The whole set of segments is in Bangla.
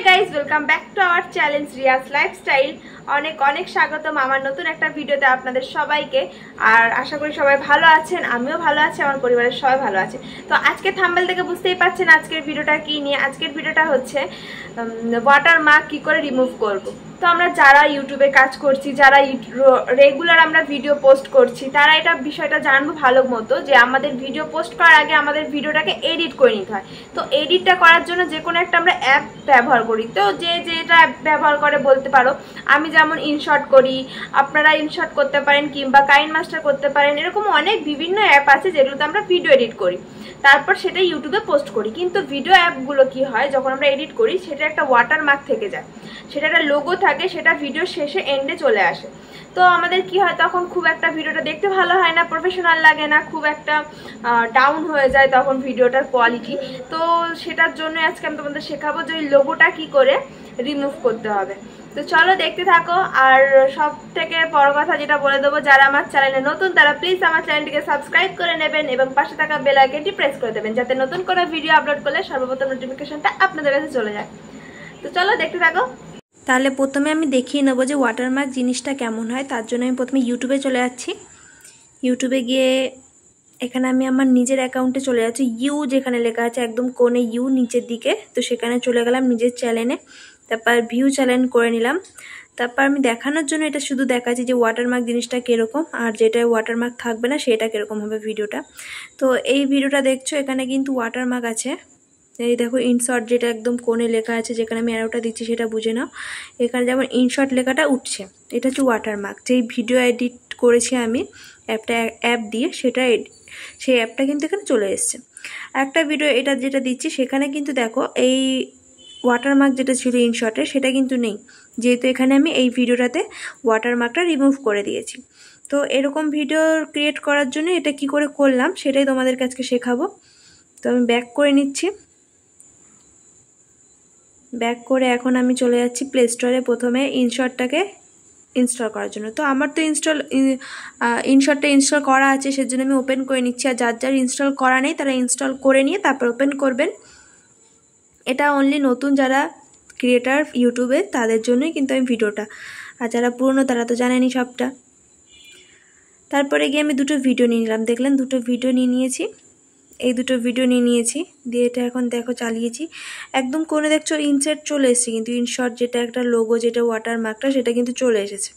Guys welcome back to our challenge Riyaz lifestyle. অনেক অনেক স্বাগতম আমার নতুন একটা ভিডিওতে আপনাদের সবাইকে। আর আশা করি সবাই ভালো আছেন, আমিও ভালো আছি, আমার পরিবারের সবাই ভালো আছে। তো আজকে থাম্বনেল থেকে বুঝতেই পারছেন আজকের ভিডিওটা কি নিয়ে। আজকের ভিডিওটা হচ্ছে ওয়াটারমার্ক কি করে রিমুভ করব। তো আমরা যারা ইউটিউবে কাজ করছি, যারা রেগুলার আমরা ভিডিও পোস্ট করছি, তারা এটা বিষয়টা জানবো ভালো মতো যে আমাদের ভিডিও পোস্ট করার আগে আমাদের ভিডিওটাকে এডিট করে নিতে হয়। তো এডিটটা করার জন্য যে কোনো একটা আমরা অ্যাপ ব্যবহার করি। তো যে যেটা অ্যাপ ব্যবহার করে বলতে পারো, আমি যেমন ইনশর্ট করি, আপনারা ইনশর্ট করতে পারেন, কিংবা কাইনমাস্টার করতে পারেন। এরকম অনেক বিভিন্ন অ্যাপ আছে যেগুলোতে আমরা ভিডিও এডিট করি, তারপর সেটা ইউটিউবে পোস্ট করি। কিন্তু ভিডিও অ্যাপগুলো কি হয়, যখন আমরা এডিট করি সেটা একটা ওয়াটারমার্ক থেকে যায়, সেটা একটা লোগো থাকে, সেটা ভিডিও শেষে এন্ডে চলে আসে। তো আমাদের কি হয়, তখন খুব একটা ভিডিওটা দেখতে ভালো হয় না, প্রফেশনাল লাগে না, খুব একটা ডাউন হয়ে যায় তখন ভিডিওটার কোয়ালিটি। তো সেটার জন্য আজকে আমি তোমাদের শেখাবো যে ওই লোগোটা কি করে রিমুভ করতে হবে। তো চলো দেখতে থাকো। আর সব থেকে বড় কথা যেটা বলে দেবো, যারা আমার চ্যানেলে নতুন তারা প্লিজ আমার চ্যানেলটিকে সাবস্ক্রাইব করে নেবেন এবং পাশে থাকা বেল আইকনটি প্রেস করে দেবেন, যাতে নতুন কোনো ভিডিও আপলোড করলে সর্বপ্রথম নোটিফিকেশনটা আপনাদের কাছে চলে যায়। তো চলো দেখতে থাকো। তাহলে প্রথমে আমি দেখিয়ে নেবো যে ওয়াটারমার্ক জিনিসটা কেমন হয়। তার জন্য আমি প্রথমে ইউটিউবে চলে যাচ্ছি। ইউটিউবে গিয়ে এখানে আমি আমার নিজের অ্যাকাউন্টে চলে যাচ্ছি। ইউ যেখানে লেখা আছে একদম কোণে ইউ নিচের দিকে, তো সেখানে চলে গেলাম নিজের চ্যানেলে। তারপর ভিউ চ্যানেল করে নিলাম। তারপর আমি দেখানোর জন্য এটা শুধু দেখাচ্ছি যে ওয়াটারমার্ক জিনিসটা কীরকম, আর যেটা ওয়াটারমার্ক থাকবে না সেটা কীরকম হবে ভিডিওটা। তো এই ভিডিওটা দেখছো, এখানে কিন্তু ওয়াটারমার্ক আছে। এই দেখো ইনশর্ট যেটা একদম কোণে লেখা আছে, যেখানে আমি অ্যারোটা দিচ্ছি সেটা বুঝে নাও। এখানে যেমন ইনশর্ট লেখাটা উঠছে, এটা হচ্ছে ওয়াটারমার্ক। যেই ভিডিও এডিট করেছি আমি অ্যাপ দিয়ে, সেই অ্যাপটা কিন্তু এখানে চলে এসছে। একটা ভিডিও এটা যেটা দিচ্ছি সেখানে কিন্তু দেখো এই ওয়াটারমার্ক যেটা ছিল ইনশর্টে সেটা কিন্তু নেই, যেহেতু এখানে আমি এই ভিডিওটাতে ওয়াটারমার্কটা রিমুভ করে দিয়েছি। তো এরকম ভিডিও ক্রিয়েট করার জন্য এটা কি করে করলাম সেটাই তোমাদের কাছে শেখাবো। তো আমি ব্যাক করে নিচ্ছি। ব্যাক করে এখন আমি চলে যাচ্ছি প্লে স্টোরে প্রথমে ইনশর্টটাকে ইনস্টল করার জন্য। তো আমার তো ইনশর্টটা ইনস্টল করা আছে, সেজন্য আমি ওপেন করে নিচ্ছি। আর যার যার ইনস্টল করা নেই তারা ইনস্টল করে নিয়ে তারপর ওপেন করবেন। এটা অনলি নতুন যারা ক্রিয়েটার ইউটিউবে তাদের জন্যই কিন্তু আমি ভিডিওটা, আর যারা পুরনো তারা তো জানেনি সবটা। তারপরে গিয়ে আমি দুটো ভিডিও নিয়ে নিলাম, দেখলেন দুটো ভিডিও নিয়ে নিয়েছি। এই দুটো ভিডিও নিয়ে নিয়েছি, দিয়ে এটা এখন দেখো চালিয়েছি। একদম কোণে দেখছো ইনসার্ট চলে এসেছে, কিন্তু ইনশর্ট যেটা একটা লোগো যেটা ওয়াটারমার্কটা সেটা কিন্তু চলে এসেছে।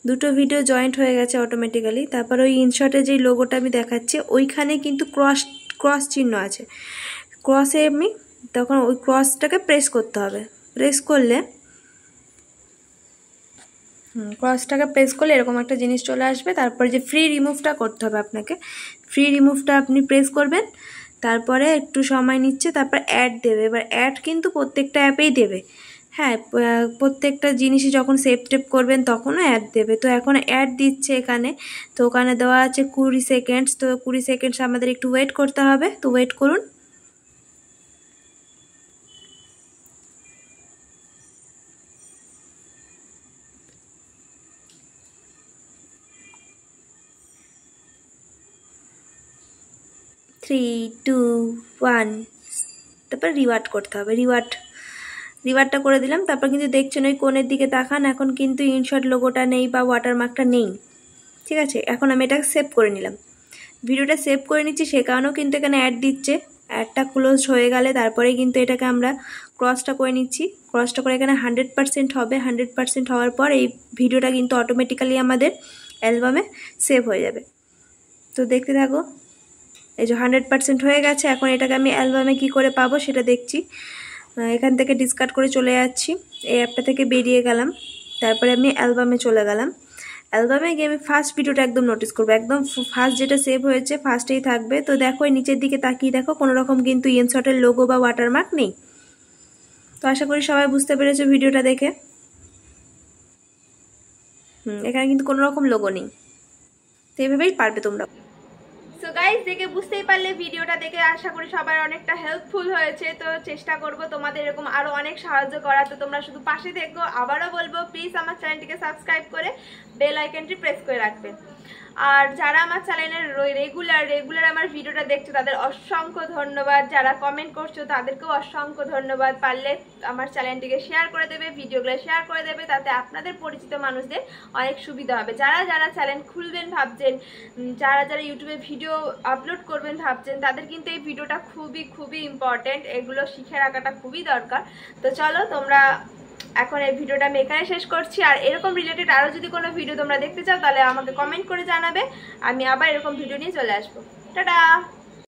দুটো ভিডিও জয়েন্ট হয়ে গেছে অটোমেটিক্যালি। তারপর ওই ইনশর্টে যেই লোগোটা আমি দেখাচ্ছি ওইখানে কিন্তু ক্রস চিহ্ন আছে। ক্রসে আমি তখন ওই ক্রসটাকে প্রেস করতে হবে। ক্রসটাকে প্রেস করলে এরকম একটা জিনিস চলে আসবে। তারপরে যে ফ্রি রিমুভটা করতে হবে আপনাকে, ফ্রি রিমুভটা আপনি প্রেস করবেন। তারপরে একটু সময় নিচ্ছে, তারপর অ্যাড দেবে। এবার অ্যাড কিন্তু প্রত্যেকটা অ্যাপেই দেবে, হ্যাঁ, প্রত্যেকটা জিনিসই যখন সেভ টেপ করবেন তখনও অ্যাড দেবে। তো এখন অ্যাড দিচ্ছে এখানে, তো ওখানে দেওয়া আছে 20 সেকেন্ডস। তো 20 সেকেন্ডস আমাদের একটু ওয়েট করতে হবে, তো ওয়েট করুন। থ্রি, টু, ওয়ান, তারপর রিওয়ার্ড করতে হবে। রিওয়ার্ডটা করে দিলাম। তারপর কিন্তু দেখছেন ওই কোণের দিকে তাকান, এখন কিন্তু ইনশর্ট লোগোটা নেই বা ওয়াটারমার্কটা নেই। ঠিক আছে, এখন আমি এটা সেভ করে নিলাম, ভিডিওটা সেভ করে নিচ্ছি। সে কারণেও কিন্তু এখানে অ্যাড দিচ্ছে। অ্যাডটা ক্লোজ হয়ে গেলে তারপরে কিন্তু এটাকে আমরা ক্রসটা করে নিচ্ছি। ক্রসটা করে এখানে 100% হবে। 100% হওয়ার পর এই ভিডিওটা কিন্তু অটোমেটিক্যালি আমাদের অ্যালবামে সেভ হয়ে যাবে। তো দেখতে থাকো। এই যে 100% হয়ে গেছে। এখন এটাকে আমি অ্যালবামে কি করে পাবো সেটা দেখছি। এখান থেকে ডিসকার্ড করে চলে যাচ্ছি, এই অ্যাপটা থেকে বেরিয়ে গেলাম। তারপরে আমি অ্যালবামে চলে গেলাম। অ্যালবামে গিয়ে আমি ফার্স্ট ভিডিওটা একদম নোটিস করবো, একদম ফার্স্ট যেটা সেভ হয়েছে ফার্স্টেই থাকবে। তো দেখো এই নিচের দিকে তাকিয়ে দেখো কোনো রকম কিন্তু ইনশর্টের লোগো বা ওয়াটারমার্ক নেই। তো আশা করি সবাই বুঝতে পেরেছো ভিডিওটা দেখে। এখানে কিন্তু কোনো রকম লোগো নেই। তো এইভাবেই পারবে তোমরা। সো গাইস, দেখে বুঝতেই পারলে ভিডিওটা দেখে আশা করি সবার অনেকটা হেল্পফুল হয়েছে। তো চেষ্টা করব তোমাদের এরকম আরো অনেক সাহায্য করা। তো তোমরা শুধু পাশে দেখো। আবারও বলবো প্লিজ আমার চ্যানেলটিকে সাবস্ক্রাইব করে বেল আইকনটি প্রেস করে রাখবে। আর যারা আমার চ্যানেলের রেগুলার আমার ভিডিওটা দেখছো তাদের অসংখ্য ধন্যবাদ, যারা কমেন্ট করছো তাদেরকেও অসংখ্য ধন্যবাদ। পারলে আমার চ্যানেলটিকে শেয়ার করে দেবে, ভিডিওগুলো শেয়ার করে দেবে, তাতে আপনাদের পরিচিত মানুষদের অনেক সুবিধা হবে। যারা যারা চ্যানেল খুলবেন ভাবছেন, যারা যারা ইউটিউবে ভিডিও আপলোড করবেন ভাবছেন, তাদের কিন্তু এই ভিডিওটা খুবই ইম্পর্টেন্ট, এগুলো শিখে রাখাটা খুবই দরকার। তো চলো তোমরা এখন এই ভিডিওটা আমি এখানে শেষ করছি। আর এরকম রিলেটেড আরো যদি কোনো ভিডিও তোমরা দেখতে চাও তাহলে আমাকে কমেন্ট করে জানাবে, আমি আবার এরকম ভিডিও নিয়ে চলে আসবো। টাটা।